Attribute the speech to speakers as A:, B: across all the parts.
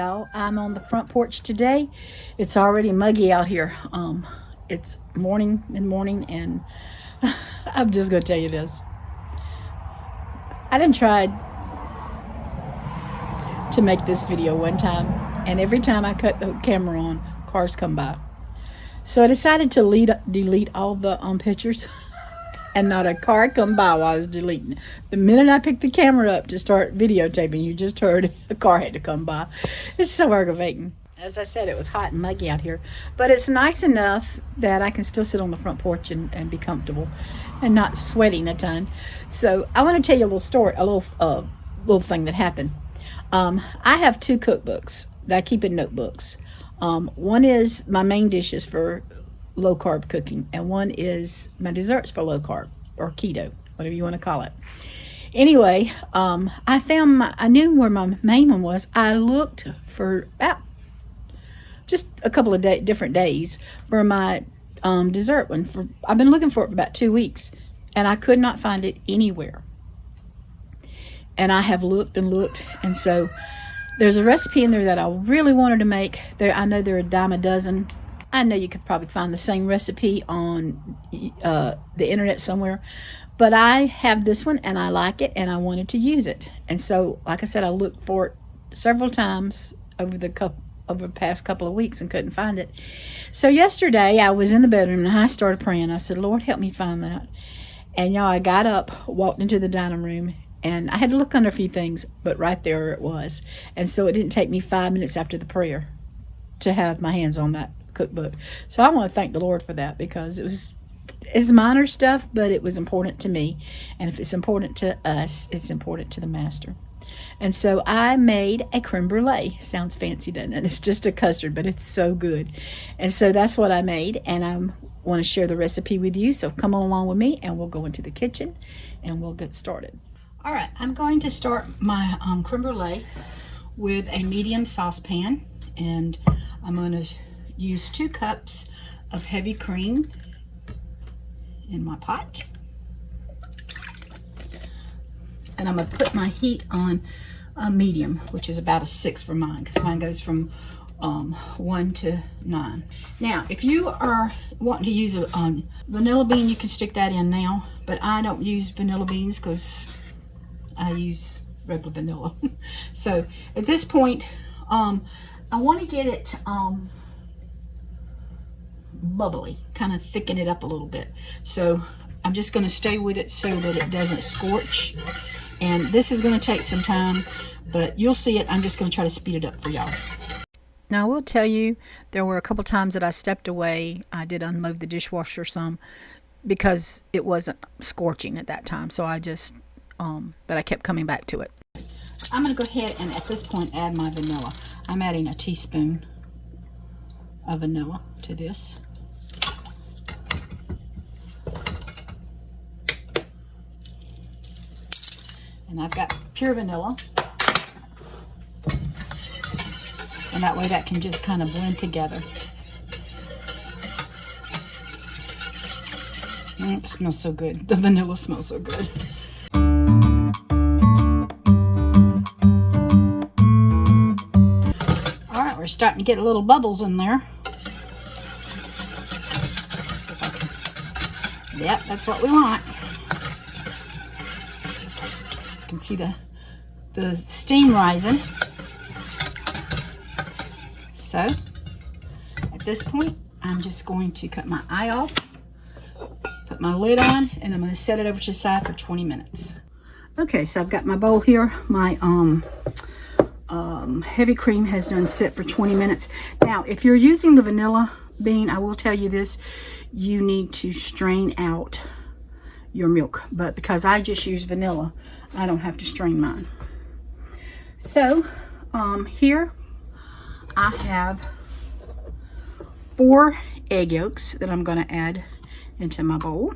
A: y'all. I'm on the front porch today. It's already muggy out here. It's morning and I'm just gonna tell you this. I done tried to make this video one time, and every time I cut the camera on, cars come by. So I decided to delete all the pictures, and not a car come by while I was deleting. The minute I picked the camera up to start videotaping, you just heard a car had to come by. It's so aggravating. As I said, it was hot and muggy out here, but it's nice enough that I can still sit on the front porch and be comfortable and not sweating a ton. So I want to tell you a little story, a little thing that happened. I have 2 cookbooks that I keep in notebooks. One is my main dishes for low carb cooking, and one is my desserts for low carb or keto, whatever you want to call it. Anyway, I knew where my main one was. I looked for about just a couple of different days for my dessert one. I've been looking for it for about 2 weeks, and I could not find it anywhere. And I have looked and looked, and so there's a recipe in there that I really wanted to make. I know they're a dime a dozen. I know you could probably find the same recipe on the internet somewhere, but I have this one and I like it and I wanted to use it. And so, like I said, I looked for it several times over the past couple of weeks and couldn't find it. So yesterday I was in the bedroom and I started praying. I said, Lord, help me find that. And y'all, I got up, walked into the dining room, and I had to look under a few things, but right there it was. And so it didn't take me 5 minutes after the prayer to have my hands on that cookbook. So I want to thank the Lord for that, because it's minor stuff, but it was important to me. And if it's important to us, it's important to the Master. And so I made a creme brulee. Sounds fancy, doesn't it? It's just a custard, but it's so good. And so that's what I made, and I want to share the recipe with you. So come on along with me and we'll go into the kitchen and we'll get started. All right, I'm going to start my creme brulee with a medium saucepan, and I'm going to use 2 cups of heavy cream in my pot. And I'm going to put my heat on medium, which is about a 6 for mine, because mine goes from 1 to 9. Now, if you are wanting to use a vanilla bean, you can stick that in now, but I don't use vanilla beans because I use regular vanilla. So at this point, I want to get it bubbly, kind of thicken it up a little bit. So I'm just going to stay with it so that it doesn't scorch. And this is going to take some time, but you'll see it. I'm just going to try to speed it up for y'all. Now I will tell you, there were a couple times that I stepped away. I did unload the dishwasher some because it wasn't scorching at that time. So I just, but I kept coming back to it. I'm going to go ahead and at this point add my vanilla. I'm adding a teaspoon of vanilla to this. And I've got pure vanilla. And that way that can just kind of blend together. It smells so good. The vanilla smells so good. All right, we're starting to get little bubbles in there. Yep, that's what we want. You can see the steam rising. So, at this point, I'm just going to cut my eye off, put my lid on, and I'm going to set it over to the side for 20 minutes. Okay, so I've got my bowl here. My heavy cream has done sit for 20 minutes. Now, if you're using the vanilla bean, I will tell you this, you need to strain out your milk. But because I just use vanilla, I don't have to strain mine. So, here I have 4 egg yolks that I'm going to add into my bowl.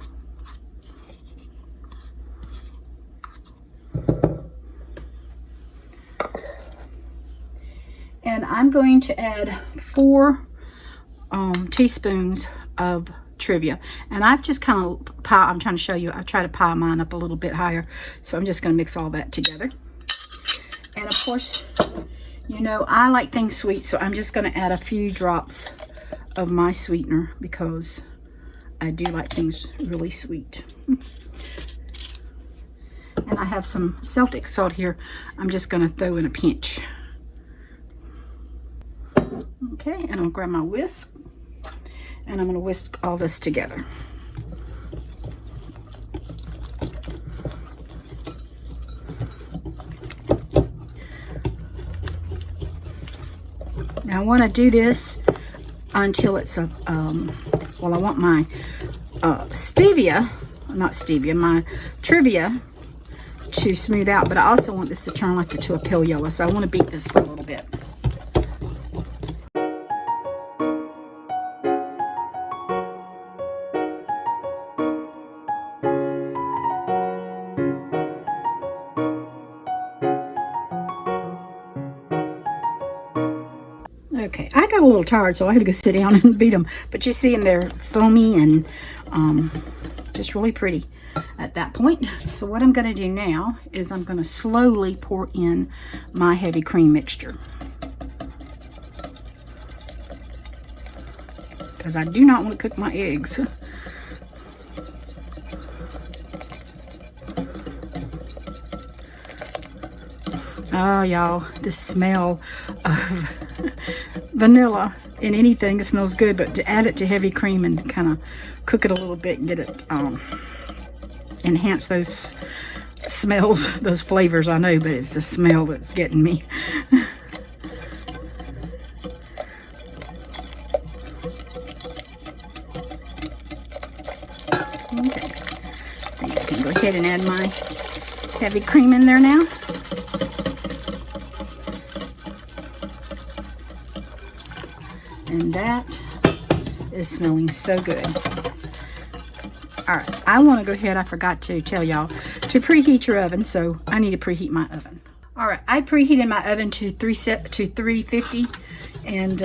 A: And I'm going to add 4 teaspoons of Trivia. And I've just kind of I'm trying to show you, I try to pile mine up a little bit higher. So I'm just going to mix all that together. And of course, You know, I like things sweet, so I'm just going to add a few drops of my sweetener because I do like things really sweet. And I have some Celtic salt here. I'm just going to throw in a pinch. Okay, and I'll grab my whisk, and I'm going to whisk all this together. Now I want to do this until it's a, well, I want my stevia, not stevia, my trivia to smooth out, but I also want this to turn like to a pale yellow, so I want to beat this for a little bit. Okay, I got a little tired, so I had to go sit down and beat them. But you see them, they're foamy and just really pretty at that point. So what I'm going to do now is I'm going to slowly pour in my heavy cream mixture, because I do not want to cook my eggs. Oh, y'all, the smell of vanilla in anything smells good, but to add it to heavy cream and kind of cook it a little bit and get it enhance those smells, those flavors, I know, but it's the smell that's getting me. Okay, I think I can go ahead and add my heavy cream in there now. And that is smelling so good. All right, I want to go ahead, I forgot to tell y'all, to preheat your oven, so I need to preheat my oven. All right, I preheated my oven to 350, and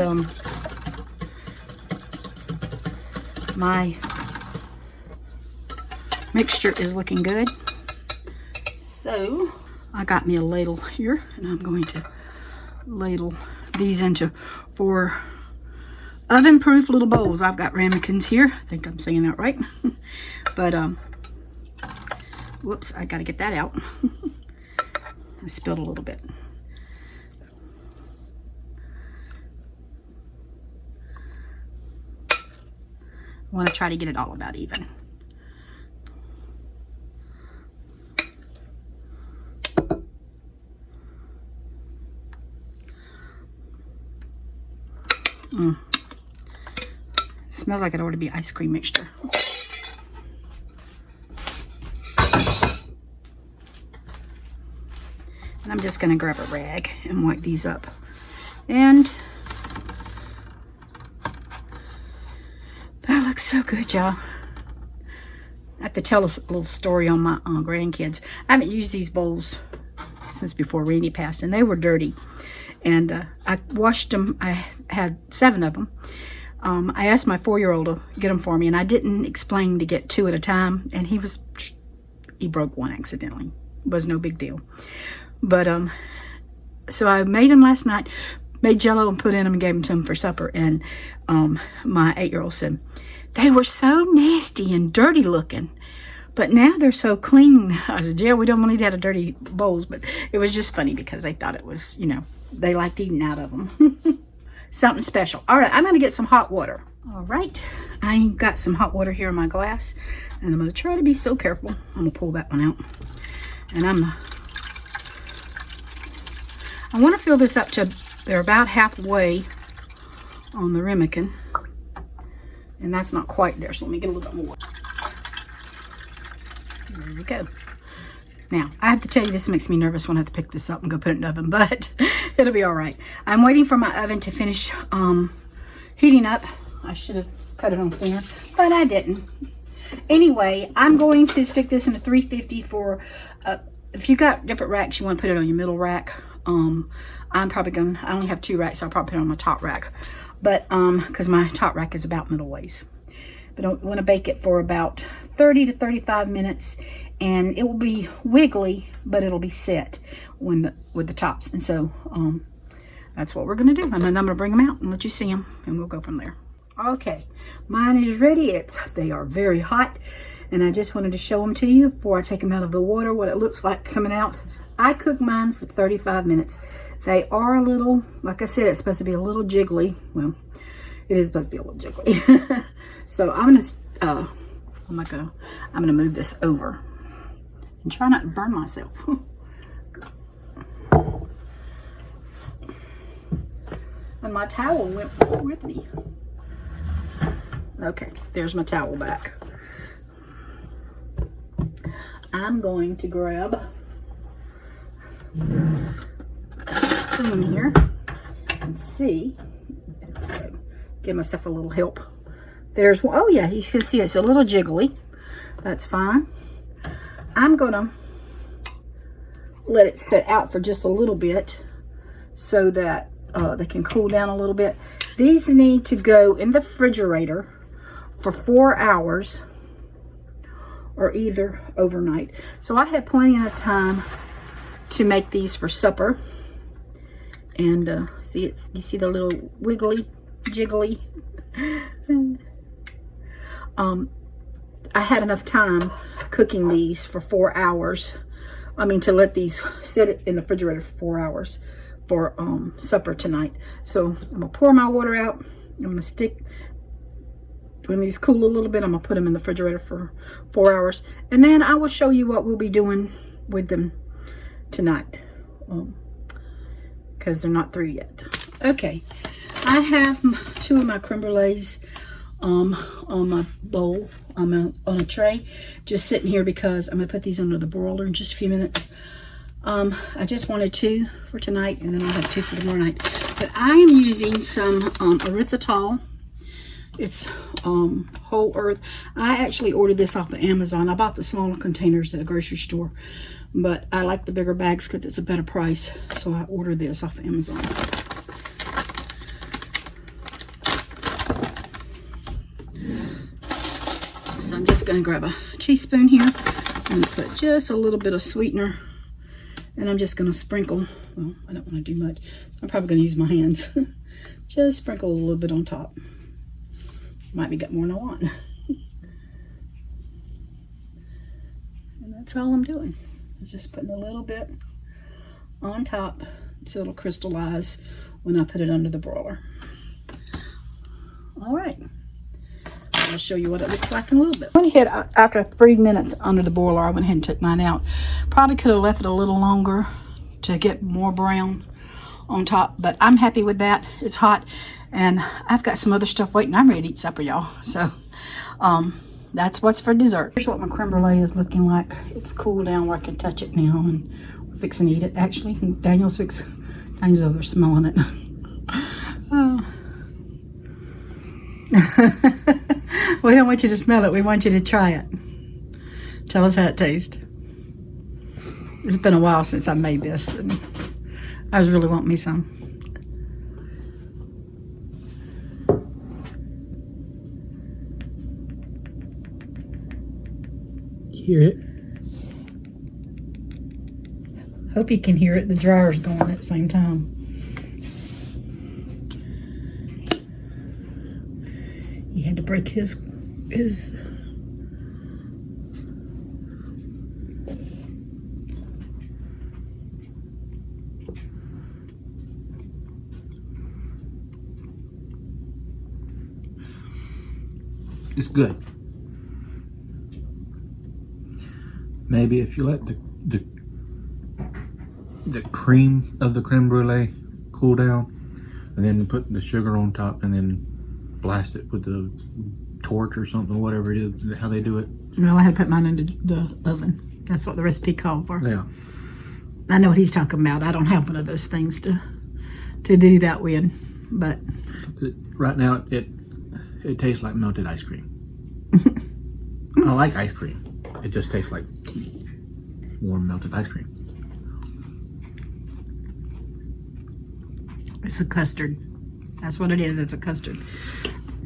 A: my mixture is looking good. So I got me a ladle here, and I'm going to ladle these into 4 oven-proof little bowls. I've got ramekins here. I think I'm saying that right. But, whoops, I got to get that out. I spilled a little bit. I want to try to get it all about even. Smells like it ought to be ice cream mixture. And I'm just going to grab a rag and wipe these up. And that looks so good, y'all. I have to tell a little story on my grandkids. I haven't used these bowls since before Randy passed, and they were dirty. And I washed them. I had 7 of them. I asked my 4-year-old to get them for me, and I didn't explain to get 2 at a time, and he broke one accidentally. It was no big deal. But so I made them last night, made Jell-O and put in them and gave them to him for supper. And my 8-year-old said, they were so nasty and dirty looking, but now they're so clean. I said, yeah, we don't want to have dirty bowls, but it was just funny because they thought it was, you know, they liked eating out of them. Something special. All right, I'm going to get some hot water. All right, I got some hot water here in my glass, and I'm going to try to be so careful. I'm going to pull that one out. And I want to fill this up to, they're about halfway on the ramekin. And that's not quite there, so let me get a little bit more. There we go. Now, I have to tell you, this makes me nervous when I have to pick this up and go put it in the oven, but it'll be all right. I'm waiting for my oven to finish heating up. I should have cut it on sooner, but I didn't. Anyway, I'm going to stick this in a 350 for, if you got different racks, you want to put it on your middle rack. I'm probably going to, I only have 2 racks, so I'll probably put it on my top rack. But, because my top rack is about middle ways. But I want to bake it for about 30 to 35 minutes. And it will be wiggly, but it'll be set with the tops. And so that's what we're going to do. I'm going to bring them out and let you see them, and we'll go from there. Okay, mine is ready. They are very hot, and I just wanted to show them to you before I take them out of the water, what it looks like coming out. I cook mine for 35 minutes. They are a little, like I said, it's supposed to be a little jiggly. Well, it is supposed to be a little jiggly. So I'm gonna move this over and try not to burn myself. And my towel went with me. Okay, there's my towel back. I'm going to grab a spoon here and see. Give myself a little help. There's one. Oh yeah, you can see it's a little jiggly. That's fine. I'm gonna let it set out for just a little bit so that they can cool down a little bit. These need to go in the refrigerator for 4 hours or either overnight. So I had plenty of time to make these for supper. And see, you see the little wiggly, jiggly. I had enough time cooking these for 4 hours. I mean, to let these sit in the refrigerator for 4 hours for supper tonight. So I'm gonna pour my water out. I'm gonna stick, when these cool a little bit, I'm gonna put them in the refrigerator for 4 hours. And then I will show you what we'll be doing with them tonight. Because they're not through yet. Okay, I have 2 of my creme brulees on my bowl, on a tray, just sitting here because I'm gonna put these under the broiler in just a few minutes. I just wanted 2 for tonight, and then I'll have 2 for tomorrow night. But I am using some erythritol. It's whole earth. I actually ordered this off of Amazon. I bought the smaller containers at a grocery store, but I like the bigger bags because it's a better price, so I ordered this off of Amazon. So I'm just going to grab a teaspoon here and put just a little bit of sweetener, and I'm just going to sprinkle. Well, I don't want to do much. I'm probably going to use my hands. Just sprinkle a little bit on top. Might be got more than I want. And that's all I'm doing. Is just putting a little bit on top so it'll crystallize when I put it under the broiler. All right. I'll show you what it looks like in a little bit. I went ahead, after 3 minutes under the broiler, I went ahead and took mine out. Probably could have left it a little longer to get more brown on top, but I'm happy with that. It's hot, and I've got some other stuff waiting. I'm ready to eat supper, y'all. So that's what's for dessert. Here's what my creme brulee is looking like. It's cooled down where I can touch it now, and we're fixing to eat it. Actually, Daniel's over there smelling it. We don't want you to smell it. We want you to try it. Tell us how it tastes. It's been a while since I made this, and I was really wanting me some.
B: Hear it?
A: Hope you can hear it. The dryer's going at the same time. He had to break his
B: It's good. Maybe if you let the cream of the creme brulee cool down, and then put the sugar on top, and then blast it with the torch or something, whatever it is, how they do it.
A: Well, I had to put mine into the oven. That's what the recipe called for.
B: Yeah.
A: I know what he's talking about. I don't have one of those things to do that with, but
B: right now it tastes like melted ice cream. I like ice cream. It just tastes like warm melted ice cream.
A: It's a custard. That's what it is. It's a custard.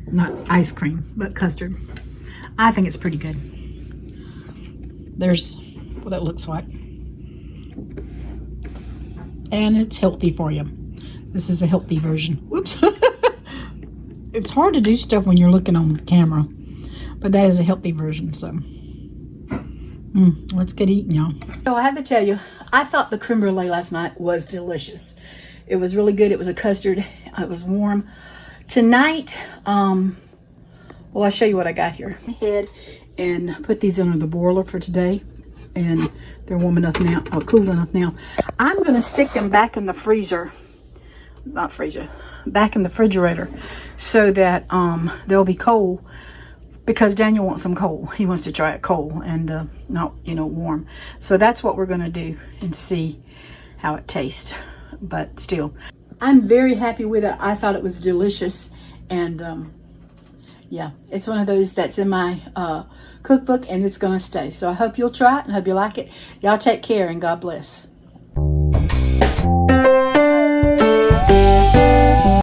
A: Not ice cream, but custard. I think it's pretty good. There's what it looks like. And it's healthy for you. This is a healthy version. Whoops. It's hard to do stuff when you're looking on camera, but that is a healthy version, so let's get eating, y'all. So I have to tell you, I thought the creme brulee last night was delicious. It was really good. It was a custard. It was warm. Tonight, well, I'll show you what I got here. Ahead and put these under the broiler for today, and they're warm enough now, cool enough now. I'm going to stick them back in the freezer, back in the refrigerator, so that they'll be cold, because Daniel wants them cold. He wants to try it cold and not, warm. So that's what we're going to do and see how it tastes. But still, I'm very happy with it. I thought it was delicious, and yeah, it's one of those that's in my cookbook, and it's going to stay. So I hope you'll try it and hope you like it. Y'all take care, and God bless.